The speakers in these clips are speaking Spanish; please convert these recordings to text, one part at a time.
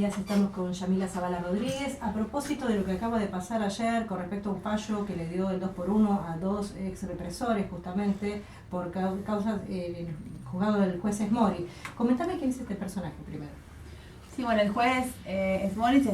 días estamos con Yamila Zavala Rodríguez. A propósito de lo que acaba de pasar ayer con respecto a un fallo que le dio el 2x1 a dos ex represores justamente por causas juzgado del juez Esmori. Comentame quién es este personaje primero. Sí, bueno, el juez Esmori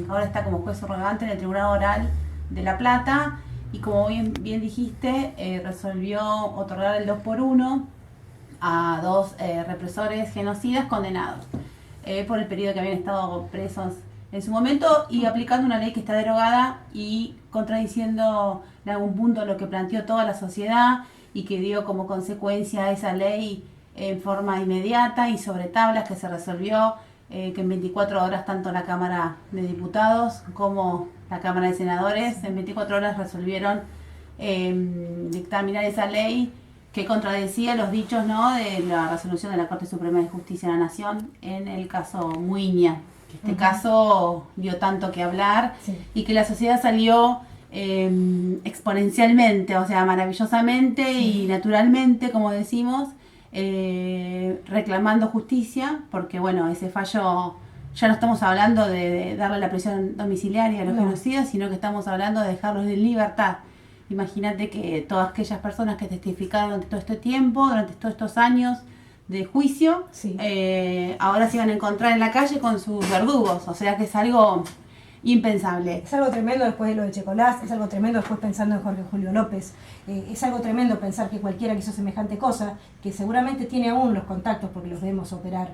ahora está como juez subrogante en el Tribunal Oral de La Plata y como bien dijiste, resolvió otorgar el 2x1 a dos represores genocidas condenados por el periodo que habían estado presos en su momento y aplicando una ley que está derogada y contradiciendo en algún punto lo que planteó toda la sociedad y que dio como consecuencia esa ley en forma inmediata y sobre tablas que se resolvió que en 24 horas tanto la Cámara de Diputados como la Cámara de Senadores en 24 horas resolvieron dictaminar esa ley que contradecía los dichos, ¿no?, de la resolución de la Corte Suprema de Justicia de la Nación en el caso Muiña. Este caso dio tanto que hablar y que la sociedad salió exponencialmente, o sea, maravillosamente y naturalmente, como decimos, reclamando justicia, porque bueno, ese fallo ya no estamos hablando de darle la prisión domiciliaria a los genocidas, sino que estamos hablando de dejarlos en libertad. Imagínate que todas aquellas personas que testificaron durante todo este tiempo, durante todos estos años de juicio, ahora se iban a encontrar en la calle con sus verdugos, o sea que es algo impensable. Es algo tremendo después de lo de Checolás, es algo tremendo después pensando en Jorge Julio López, es algo tremendo pensar que cualquiera que hizo semejante cosa, que seguramente tiene aún los contactos porque los vemos operar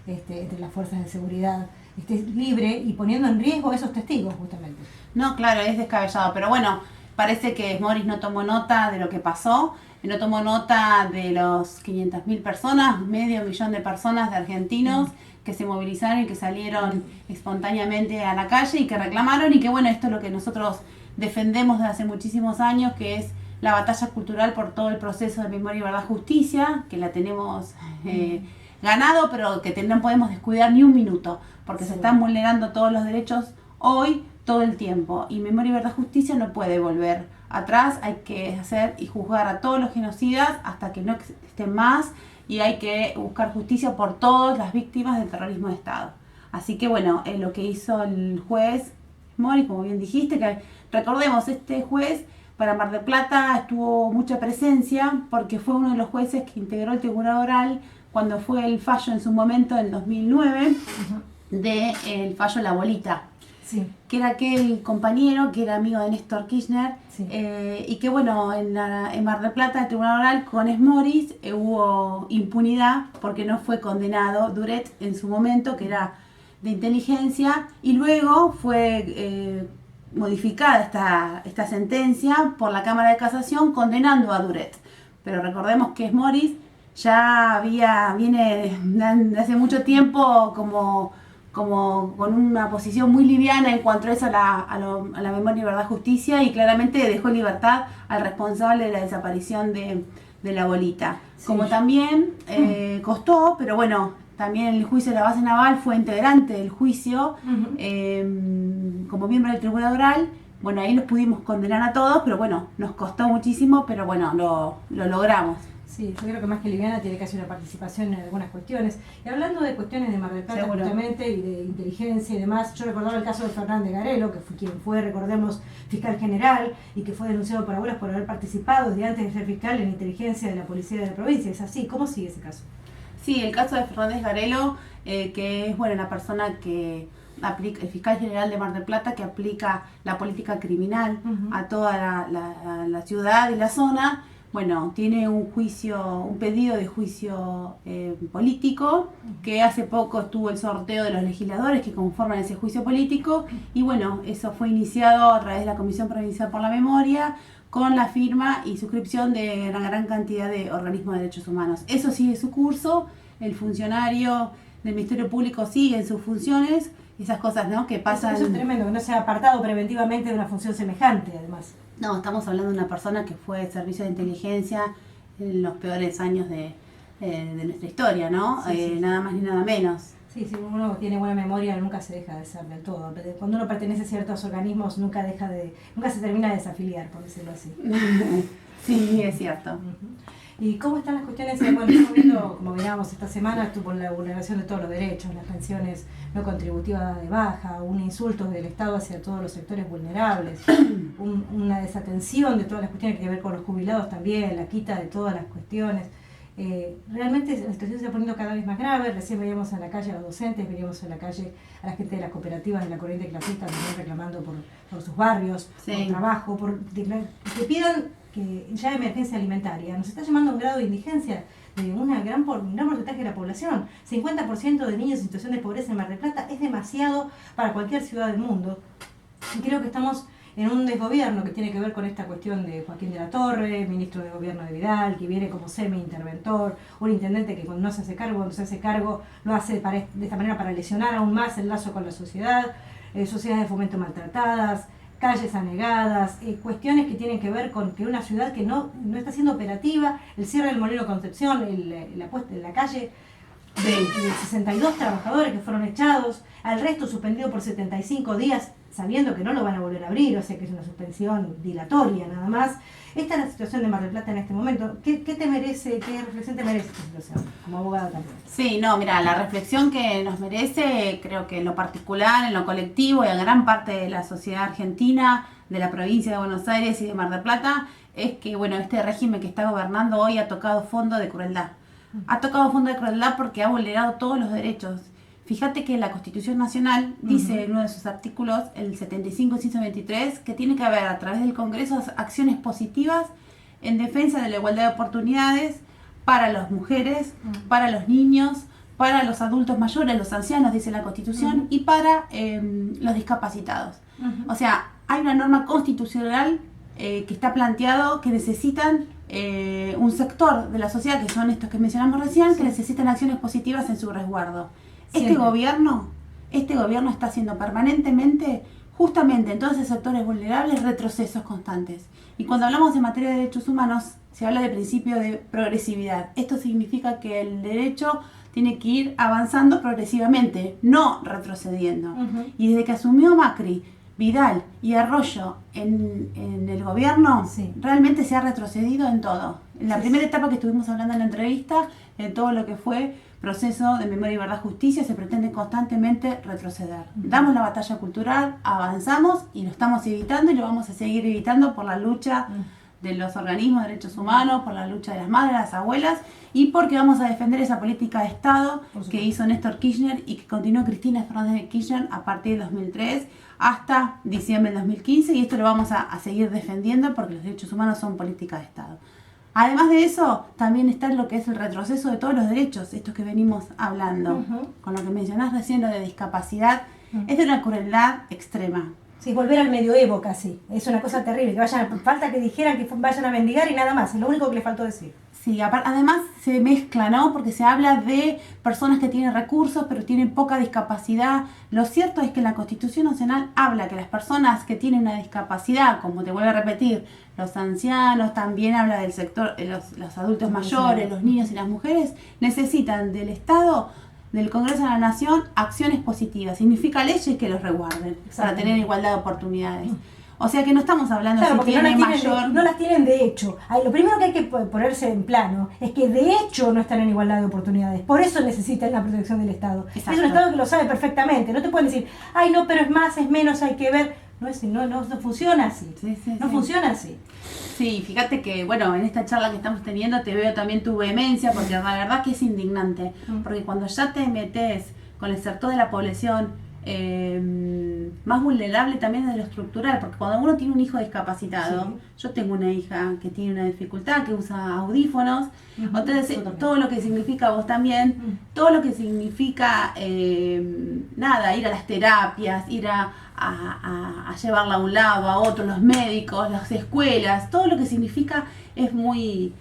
entre las fuerzas de seguridad, esté libre y poniendo en riesgo a esos testigos justamente. No, claro, es descabellado, pero bueno, parece que Esmori no tomó nota de lo que pasó, no tomó nota de los 500.000 personas, medio millón de personas de argentinos que se movilizaron y que salieron espontáneamente a la calle y que reclamaron y que bueno, esto es lo que nosotros defendemos desde hace muchísimos años, que es la batalla cultural por todo el proceso de memoria, verdad, justicia, que la tenemos ganado, pero que no podemos descuidar ni un minuto, porque se están vulnerando todos los derechos hoy, todo el tiempo, y memoria, verdad, justicia no puede volver atrás, hay que hacer y juzgar a todos los genocidas hasta que no estén más y hay que buscar justicia por todas las víctimas del terrorismo de Estado. Así que bueno, lo que hizo el juez Mori, como bien dijiste, que recordemos, este juez para Mar del Plata tuvo mucha presencia porque fue uno de los jueces que integró el Tribunal Oral cuando fue el fallo en su momento, en 2009, del fallo La Bolita. Sí. Que era aquel compañero que era amigo de Néstor Kirchner, y que bueno, en Mar del Plata, el Tribunal Oral con Esmori hubo impunidad porque no fue condenado Duret en su momento, que era de inteligencia, y luego fue modificada esta sentencia por la Cámara de Casación condenando a Duret. Pero recordemos que Esmori ya viene de hace mucho tiempo como con una posición muy liviana en cuanto a eso, a la memoria, verdad, justicia, y claramente dejó en libertad al responsable de la desaparición de La Bolita. Sí. Como también costó, pero bueno, también el juicio de la base naval fue integrante del juicio como miembro del Tribunal Oral. Bueno, ahí los pudimos condenar a todos, pero bueno, nos costó muchísimo, pero bueno, lo logramos. Sí, yo creo que más que liviana tiene casi una participación en algunas cuestiones. Y hablando de cuestiones de Mar del Plata justamente y de inteligencia y demás, yo recordaba el caso de Fernández Garelo, que fue quien fue, recordemos, fiscal general y que fue denunciado por abuelas por haber participado desde antes de ser fiscal en inteligencia de la policía de la provincia. ¿Es así? ¿Cómo sigue ese caso? Sí, el caso de Fernández Garelo, que es bueno la persona que aplica, el fiscal general de Mar del Plata, que aplica la política criminal a toda la ciudad y la zona. Bueno, tiene un pedido de juicio político, que hace poco estuvo el sorteo de los legisladores que conforman ese juicio político, y bueno, eso fue iniciado a través de la Comisión Provincial por la Memoria, con la firma y suscripción de una gran cantidad de organismos de derechos humanos. Eso sigue su curso, el funcionario del Ministerio Público sigue en sus funciones, esas cosas, ¿no?, que pasan. Eso es tremendo, que no sea apartado preventivamente de una función semejante, además. No, estamos hablando de una persona que fue servicio de inteligencia en los peores años de nuestra historia, ¿no? Sí. Nada más ni nada menos. Sí, si uno tiene buena memoria nunca se deja de ser del todo. Cuando uno pertenece a ciertos organismos nunca se termina de desafiliar, por decirlo así. Sí, es cierto. ¿Y cómo están las cuestiones? Bueno, estamos viendo, como veíamos esta semana, estuvo la vulneración de todos los derechos, las pensiones no contributivas de baja, un insulto del Estado hacia todos los sectores vulnerables, una desatención de todas las cuestiones que tienen que ver con los jubilados también, la quita de todas las cuestiones. Realmente la situación se está poniendo cada vez más grave. Recién veíamos en la calle a los docentes, veíamos en la calle a la gente de las cooperativas de la corriente clasista también reclamando por sus barrios, por trabajo, que pidan que ya hay emergencia alimentaria. Nos está llamando a un grado de indigencia de un gran porcentaje de la población. 50% de niños en situación de pobreza en Mar del Plata es demasiado para cualquier ciudad del mundo. Y creo que estamos en un desgobierno que tiene que ver con esta cuestión de Joaquín de la Torre, ministro de gobierno de Vidal, que viene como semi-interventor, un intendente que cuando no se hace cargo, cuando se hace cargo, lo hace de esta manera para lesionar aún más el lazo con la sociedad, sociedades de fomento maltratadas, calles anegadas, cuestiones que tienen que ver con que una ciudad que no está siendo operativa, el cierre del Molino Concepción, la puesta en la calle de 62 trabajadores que fueron echados, al resto suspendido por 75 días, sabiendo que no lo van a volver a abrir, o sea que es una suspensión dilatoria nada más. Esta es la situación de Mar del Plata en este momento. ¿Qué te merece, qué reflexión te merece esta situación, como abogada también? Sí, no, mira, la reflexión que nos merece, creo que en lo particular, en lo colectivo y en gran parte de la sociedad argentina, de la provincia de Buenos Aires y de Mar del Plata, es que, bueno, este régimen que está gobernando hoy ha tocado fondo de crueldad. Ha tocado fondo de crueldad porque ha vulnerado todos los derechos. Fíjate que la Constitución Nacional dice en uno de sus artículos, el 75 y 123, que tiene que haber a través del Congreso acciones positivas en defensa de la igualdad de oportunidades para las mujeres, para los niños, para los adultos mayores, los ancianos, dice la Constitución, y para los discapacitados. O sea, hay una norma constitucional que está planteado que necesitan un sector de la sociedad, que son estos que mencionamos recién, que necesitan acciones positivas en su resguardo. Este gobierno está haciendo permanentemente, justamente en todos esos sectores vulnerables, retrocesos constantes. Y cuando hablamos de materia de derechos humanos, se habla de principio de progresividad. Esto significa que el derecho tiene que ir avanzando progresivamente, no retrocediendo. Y desde que asumió Macri, Vidal y Arroyo en el gobierno, realmente se ha retrocedido en todo. En la primera etapa que estuvimos hablando en la entrevista, en todo lo que fue proceso de memoria y verdad, justicia, se pretende constantemente retroceder. Damos la batalla cultural, avanzamos y lo estamos evitando y lo vamos a seguir evitando por la lucha de los organismos de derechos humanos, por la lucha de las madres, las abuelas y porque vamos a defender esa política de Estado que hizo Néstor Kirchner y que continuó Cristina Fernández de Kirchner a partir de 2003 hasta diciembre del 2015 y esto lo vamos a seguir defendiendo porque los derechos humanos son política de Estado. Además de eso, también está lo que es el retroceso de todos los derechos, estos que venimos hablando. Con lo que mencionás recién, lo de discapacidad, es de una crueldad extrema. Sí, volver al medioevo casi. Es una cosa terrible. Falta que dijeran que vayan a mendigar y nada más. Es lo único que les faltó decir. Sí, además se mezcla, ¿no? Porque se habla de personas que tienen recursos, pero tienen poca discapacidad. Lo cierto es que la Constitución Nacional habla que las personas que tienen una discapacidad, como te vuelvo a repetir, los ancianos, también habla del sector, los adultos mayores, los niños y las mujeres, necesitan del Estado, del Congreso de la Nación, acciones positivas. Significa leyes que los resguarden para tener igualdad de oportunidades. O sea que no estamos hablando si tiene mayor... No las tienen de hecho. Lo primero que hay que ponerse en plano es que de hecho no están en igualdad de oportunidades. Por eso necesitan la protección del Estado. Exacto. Es un Estado que lo sabe perfectamente. No te pueden decir, ay no, pero es más, es menos, hay que ver. No funciona así. No funciona así. Sí, fíjate que, bueno, en esta charla que estamos teniendo te veo también tu vehemencia, porque la verdad que es indignante. Porque cuando ya te metes con el sector de la población más vulnerable también de lo estructural, porque cuando uno tiene un hijo discapacitado, yo tengo una hija que tiene una dificultad, que usa audífonos, entonces todo lo que significa vos también, todo lo que significa ir a las terapias, ir a llevarla a un lado, a otro, los médicos, las escuelas, todo lo que significa es muy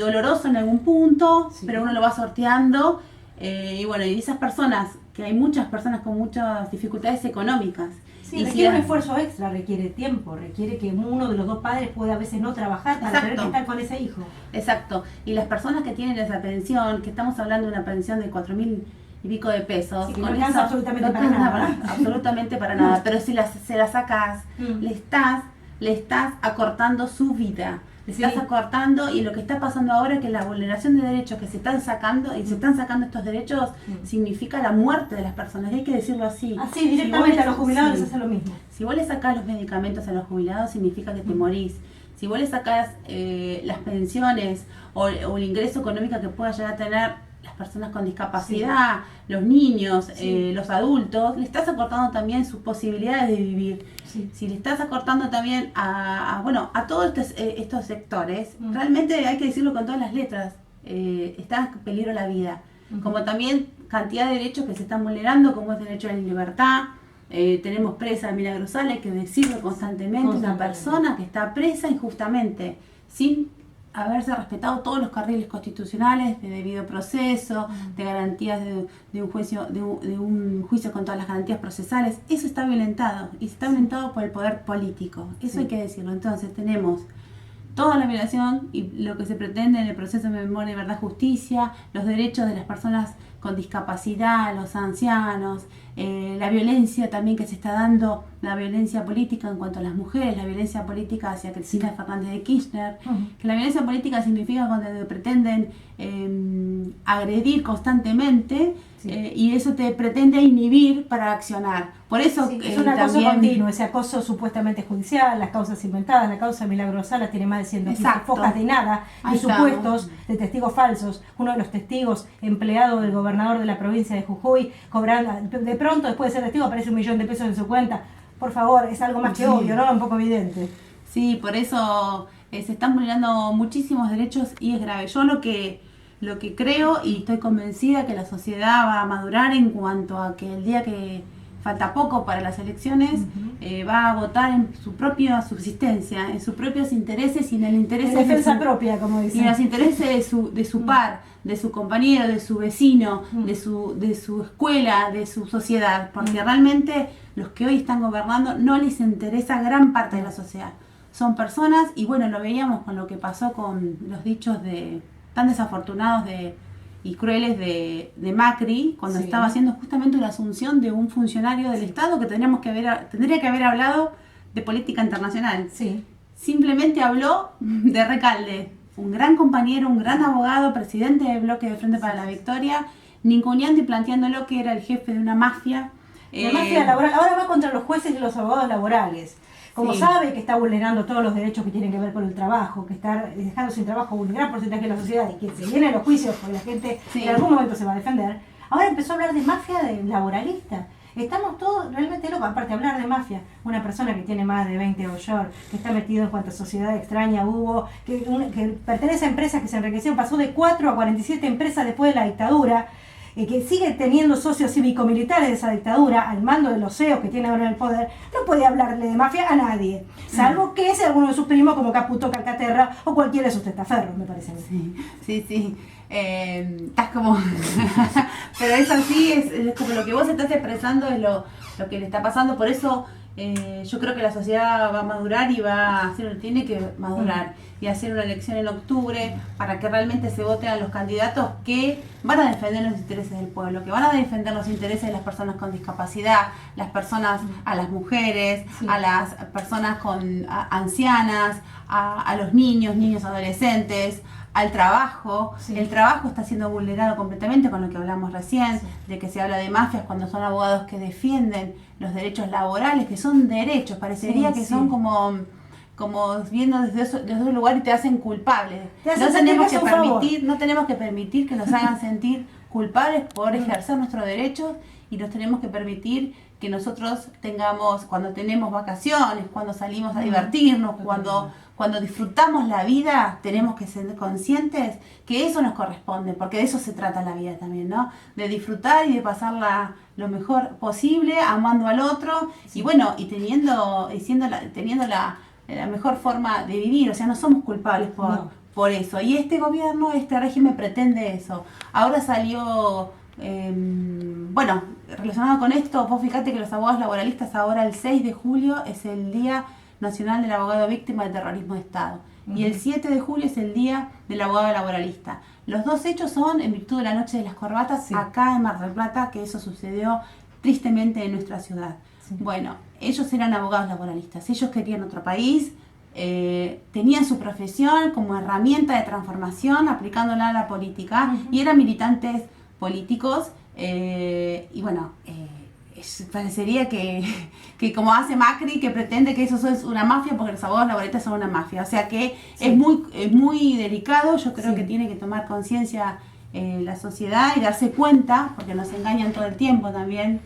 doloroso en algún punto, pero uno lo va sorteando. Y bueno, y esas personas, que hay muchas personas con muchas dificultades económicas. Sí, y requiere un esfuerzo extra, requiere tiempo, requiere que uno de los dos padres pueda a veces no trabajar para tener que estar con ese hijo. Exacto, y las personas que tienen esa pensión, que estamos hablando de una pensión de 4.000 y pico de pesos, sí, que no alcanza absolutamente para nada. Absolutamente para nada, pero si se la sacas, le estás acortando su vida. estás acortando, y lo que está pasando ahora es que la vulneración de derechos que se están sacando, y se están sacando estos derechos, significa la muerte de las personas, y hay que decirlo así. Así, directamente a los jubilados les hace lo mismo. Si vos le sacás los medicamentos a los jubilados, significa que te morís. Si vos le sacás las pensiones o el ingreso económico que pueda llegar a tener las personas con discapacidad, los niños, los adultos, le estás acortando también sus posibilidades de vivir. Si le estás acortando también a todos estos sectores, realmente hay que decirlo con todas las letras, está en peligro la vida. Como también cantidad de derechos que se están vulnerando, como es el derecho a la libertad. Tenemos presa a Milagros Sala, hay que decirlo constantemente, una persona que está presa injustamente, sin haberse respetado todos los carriles constitucionales de debido proceso, de garantías de un juicio con todas las garantías procesales. Eso está violentado, y está violentado por el poder político, eso hay que decirlo. Entonces tenemos toda la violación y lo que se pretende en el proceso de memoria, verdad, justicia, los derechos de las personas con discapacidad, los ancianos, la violencia también que se está dando, la violencia política en cuanto a las mujeres, la violencia política hacia Cristina Fernández de Kirchner, que la violencia política significa cuando pretenden agredir constantemente, y eso te pretende inhibir para accionar. Por eso es un acoso continuo, ese acoso supuestamente judicial, las causas inventadas. La causa Milagros Sala tiene más de 100 focas de nada, de supuestos, de testigos falsos. Uno de los testigos, empleado del gobernador de la provincia de Jujuy, cobrando, de pronto después de ser testigo aparece $1.000.000 en su cuenta. Por favor, es algo más que obvio, ¿no? Un poco evidente. Sí, por eso se están vulnerando muchísimos derechos y es grave. Yo lo que creo y estoy convencida que la sociedad va a madurar en cuanto a que el día que falta poco para las elecciones, va a votar en su propia subsistencia, en sus propios intereses y en el interés de defensa propia, como dicen. Y en los intereses de su par, de su compañero, de su vecino, de su escuela, de su sociedad, porque realmente los que hoy están gobernando no les interesa gran parte de la sociedad. Son personas, y bueno, lo veíamos con lo que pasó con los dichos tan desafortunados y crueles de Macri, cuando estaba haciendo justamente una asunción de un funcionario del Estado que tendría que haber hablado de política internacional. Simplemente habló de Recalde, un gran compañero, un gran abogado, presidente del bloque de Frente para la Victoria, ninguneando y planteándolo que era el jefe de una mafia. La mafia laboral, ahora va contra los jueces y los abogados laborales. Como sabe que está vulnerando todos los derechos que tienen que ver con el trabajo, que está dejando sin trabajo un gran porcentaje de la sociedad y que se vienen los juicios porque la gente en algún momento se va a defender, ahora empezó a hablar de mafia laboralista. Estamos todos realmente locos, aparte de hablar de mafia, una persona que tiene más de 20 offshore, que está metido en cuanta sociedad extraña hubo, que pertenece a empresas que se enriquecieron, pasó de 4 a 47 empresas después de la dictadura, que sigue teniendo socios cívico-militares de esa dictadura, al mando de los CEOs que tiene ahora en el poder, no puede hablarle de mafia a nadie, salvo que sea alguno de sus primos como Caputo, Calcaterra o cualquiera de sus testaferros, me parece. Sí. Estás como... Pero es así, es como lo que vos estás expresando es lo que le está pasando, por eso yo creo que la sociedad va a madurar y tiene que madurar y hacer una elección en octubre para que realmente se voten a los candidatos que van a defender los intereses del pueblo, que van a defender los intereses de las personas con discapacidad, a las mujeres, a las personas ancianas, a los niños adolescentes, al trabajo. El trabajo está siendo vulnerado completamente con lo que hablamos recién, de que se habla de mafias cuando son abogados que defienden los derechos laborales, que son derechos, parecería que son como viendo desde un lugar y te hacen culpable. No tenemos que permitir que nos hagan sentir culpables por ejercer nuestros derechos, y nos tenemos que permitir que nosotros cuando tenemos vacaciones, cuando salimos a divertirnos, cuando disfrutamos la vida, tenemos que ser conscientes que eso nos corresponde, porque de eso se trata la vida también, ¿no? De disfrutar y de pasarla lo mejor posible, amando al otro, y teniendo la mejor forma de vivir. O sea, no somos culpables por eso. Y este gobierno, este régimen pretende eso. Ahora salió... relacionado con esto, vos fíjate que los abogados laboralistas ahora el 6 de julio es el Día Nacional del Abogado Víctima de Terrorismo de Estado. Y el 7 de julio es el Día del Abogado Laboralista. Los dos hechos son en virtud de la Noche de las Corbatas acá en Mar del Plata, que eso sucedió tristemente en nuestra ciudad. Bueno, ellos eran abogados laboralistas, ellos querían otro país, tenían su profesión como herramienta de transformación, aplicándola a la política, y eran militantes políticos, y bueno, parecería que como hace Macri, que pretende que eso es una mafia porque los abogados laboralistas son una mafia. O sea que es muy delicado. Yo creo que tiene que tomar conciencia la sociedad y darse cuenta, porque nos engañan todo el tiempo también,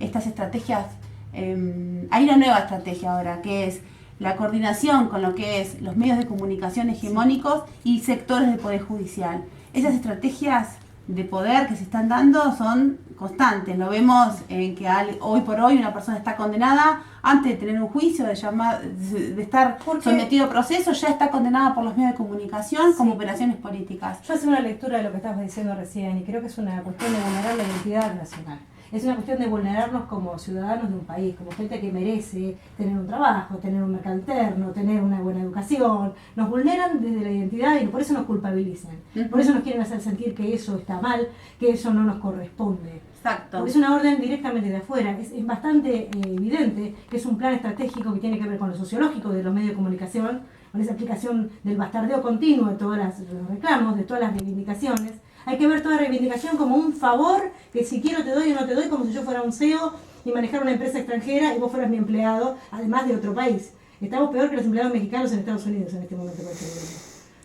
estas estrategias. Hay una nueva estrategia ahora, que es la coordinación con lo que es los medios de comunicación hegemónicos y sectores del Poder Judicial. Esas estrategias de poder que se están dando son constantes. Lo vemos en que hoy por hoy una persona está condenada antes de tener un juicio, de estar sometido a proceso, ya está condenada por los medios de comunicación como operaciones políticas. Yo hice una lectura de lo que estabas diciendo recién y creo que es una cuestión de vulnerar la identidad nacional. Es una cuestión de vulnerarnos como ciudadanos de un país, como gente que merece tener un trabajo, tener un mercado interno, tener una buena educación. Nos vulneran desde la identidad y por eso nos culpabilizan. Por eso nos quieren hacer sentir que eso está mal, que eso no nos corresponde. Exacto. Porque es una orden directamente de afuera. Es bastante evidente que es un plan estratégico que tiene que ver con lo sociológico de los medios de comunicación, con esa aplicación del bastardeo continuo de todos los reclamos, de todas las reivindicaciones. Hay que ver toda reivindicación como un favor, que si quiero te doy o no te doy, como si yo fuera un CEO y manejara una empresa extranjera y vos fueras mi empleado, además de otro país. Estamos peor que los empleados mexicanos en Estados Unidos en este momento.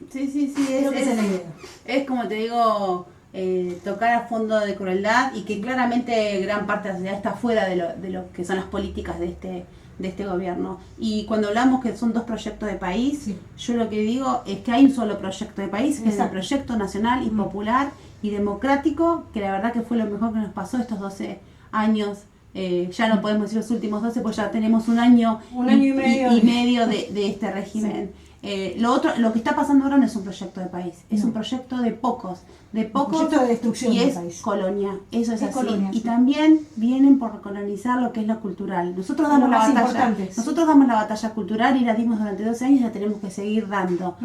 Sí, es como te digo, tocar a fondo de crueldad, y que claramente gran parte de la sociedad está fuera de lo que son las políticas de este gobierno. Y cuando hablamos que son dos proyectos de país, yo lo que digo es que hay un solo proyecto de país, que es el proyecto nacional y popular y democrático, que la verdad que fue lo mejor que nos pasó estos 12 años. Ya no podemos decir los últimos 12, pues ya tenemos un año y medio de este régimen. Lo que está pasando ahora no es un proyecto de país, es un proyecto de pocos, un proyecto de destrucción, y es país. Colonia, eso es así. Colonia, y también vienen por colonizar lo que es lo cultural. Nosotros damos la batalla cultural, y la dimos durante 12 años y la tenemos que seguir dando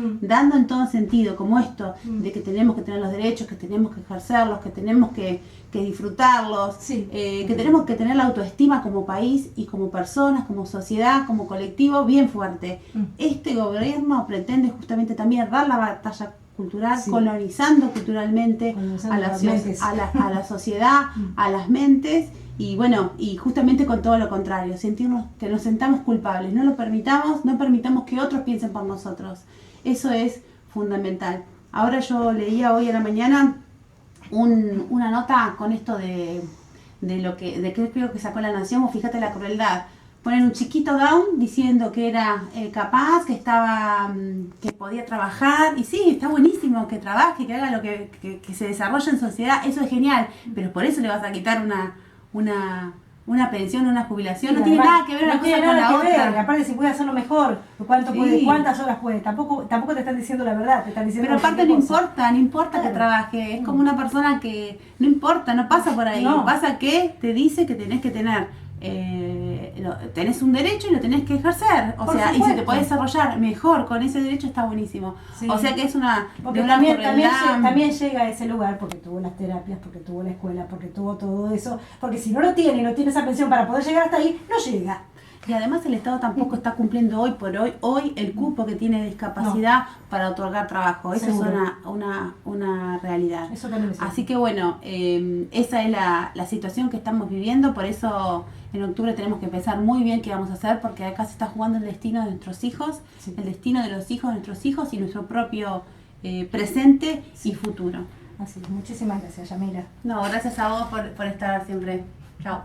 en todo sentido, como esto, de que tenemos que tener los derechos, que tenemos que ejercerlos, que tenemos que disfrutarlos, que tenemos que tener la autoestima como país y como personas, como sociedad, como colectivo bien fuerte. Este gobierno pretende justamente también dar la batalla cultural, colonizando culturalmente a la sociedad, a las mentes, y bueno, y justamente con todo lo contrario, sentirnos que nos sentamos culpables, no permitamos que otros piensen por nosotros. Eso es fundamental. Ahora yo leía hoy a la mañana una nota con esto de que creo que sacó La Nación, o fíjate la crueldad. Ponen un chiquito Down diciendo que era capaz, que podía trabajar, y sí, está buenísimo que trabaje, que haga lo que se desarrolle en sociedad, eso es genial, pero por eso le vas a quitar una pensión, una jubilación, no tiene nada que ver una cosa con la otra. Aparte, si puede hacerlo mejor, cuántas horas puede, tampoco te están diciendo la verdad, te están diciendo. Pero aparte no importa que trabaje, es como una persona que no importa, no pasa por ahí, pasa que te dice que tenés que tener, tenés un derecho y lo tenés que ejercer, y si te podés desarrollar mejor con ese derecho, está buenísimo. O sea que es porque también llega a ese lugar porque tuvo las terapias, porque tuvo la escuela, porque tuvo todo eso, porque si no lo tiene y no tiene esa pensión para poder llegar hasta ahí, no llega. Y además el Estado tampoco está cumpliendo hoy por hoy el cupo que tiene de discapacidad para otorgar trabajo. Eso es una realidad. Eso también es. Así que bueno, esa es la situación que estamos viviendo. Por eso en octubre tenemos que pensar muy bien qué vamos a hacer, porque acá se está jugando el destino de nuestros hijos, el destino de los hijos de nuestros hijos y nuestro propio presente y futuro. Así, muchísimas gracias, Yamila. No, gracias a vos por estar siempre. Chao.